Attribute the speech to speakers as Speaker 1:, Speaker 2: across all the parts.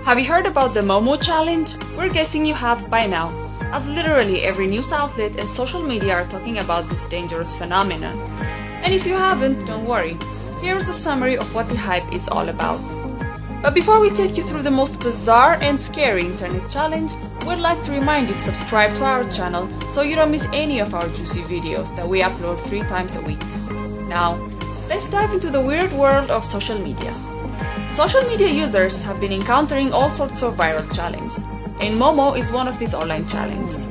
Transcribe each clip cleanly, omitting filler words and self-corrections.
Speaker 1: Have you heard about the MOMO challenge? We're guessing you have by now, as literally every news outlet and social media are talking about this dangerous phenomenon. And if you haven't, don't worry. Here's a summary of what the hype is all about. But before we take you through the most bizarre and scary internet challenge, we'd like to remind you to subscribe to our channel so you don't miss any of our juicy videos that we upload 3 times a week. Now, let's dive into the weird world of social media. Social media users have been encountering all sorts of viral challenges, and MOMO is one of these online challenges.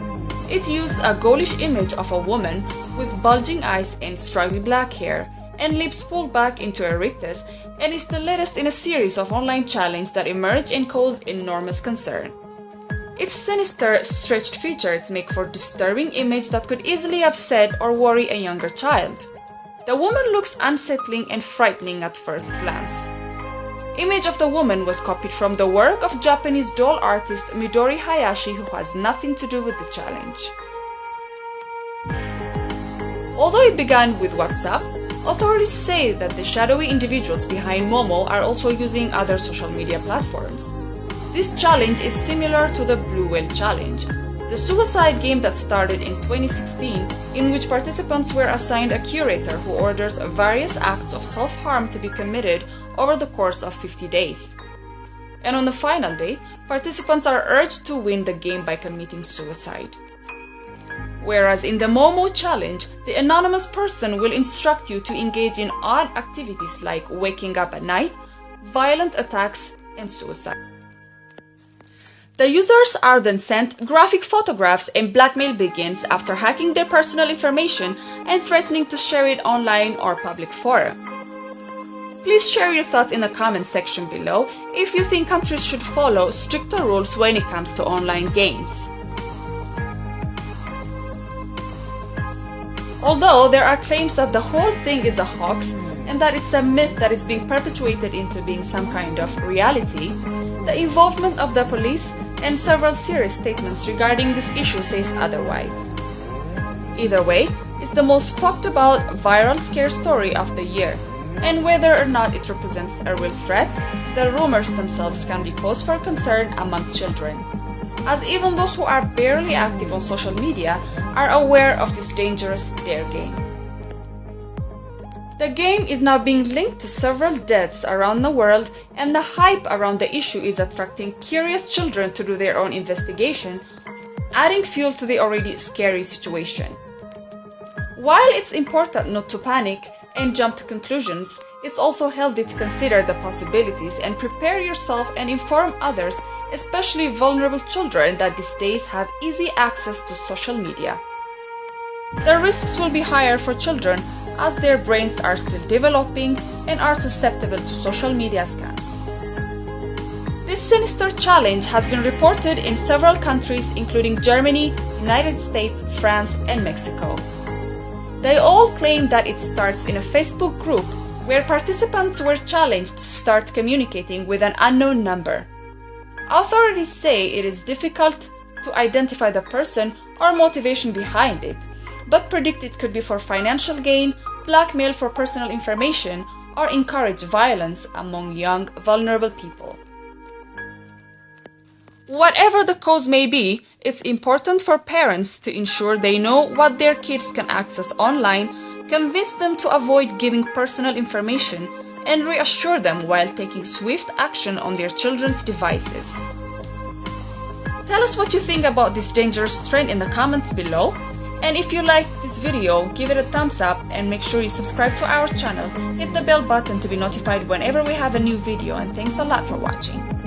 Speaker 1: It uses a ghoulish image of a woman with bulging eyes and straggly black hair and lips pulled back into a rictus, and is the latest in a series of online challenges that emerge and cause enormous concern. Its sinister, stretched features make for a disturbing image that could easily upset or worry a younger child. The woman looks unsettling and frightening at first glance. Image of the woman was copied from the work of Japanese doll artist Midori Hayashi, who has nothing to do with the challenge. Although it began with WhatsApp, authorities say that the shadowy individuals behind MOMO are also using other social media platforms. This challenge is similar to the Blue Whale Challenge, the suicide game that started in 2016, in which participants were assigned a curator who orders various acts of self-harm to be committed over the course of 50 days. And on the final day, participants are urged to win the game by committing suicide. Whereas in the MOMO challenge, the anonymous person will instruct you to engage in odd activities like waking up at night, violent attacks, and suicide. The users are then sent graphic photographs, and blackmail begins after hacking their personal information and threatening to share it online or public forum. Please share your thoughts in the comment section below if you think countries should follow stricter rules when it comes to online games. Although there are claims that the whole thing is a hoax and that it's a myth that is being perpetuated into being some kind of reality, the involvement of the police and several serious statements regarding this issue says otherwise. Either way, it's the most talked about viral scare story of the year, and whether or not it represents a real threat, the rumors themselves can be cause for concern among children, as even those who are barely active on social media are aware of this dangerous dare game. The game is now being linked to several deaths around the world, and the hype around the issue is attracting curious children to do their own investigation, adding fuel to the already scary situation. While it's important not to panic and jump to conclusions, it's also healthy to consider the possibilities and prepare yourself and inform others, especially vulnerable children that these days have easy access to social media. The risks will be higher for children as their brains are still developing and are susceptible to social media scams. This sinister challenge has been reported in several countries including Germany, United States, France, and Mexico. They all claim that it starts in a Facebook group where participants were challenged to start communicating with an unknown number. Authorities say it is difficult to identify the person or motivation behind it, but predict it could be for financial gain, blackmail for personal information, or encourage violence among young, vulnerable people. Whatever the cause may be, it's important for parents to ensure they know what their kids can access online, convince them to avoid giving personal information, and reassure them while taking swift action on their children's devices. Tell us what you think about this dangerous trend in the comments below, and if you liked this video, give it a thumbs up and make sure you subscribe to our channel, hit the bell button to be notified whenever we have a new video, and thanks a lot for watching.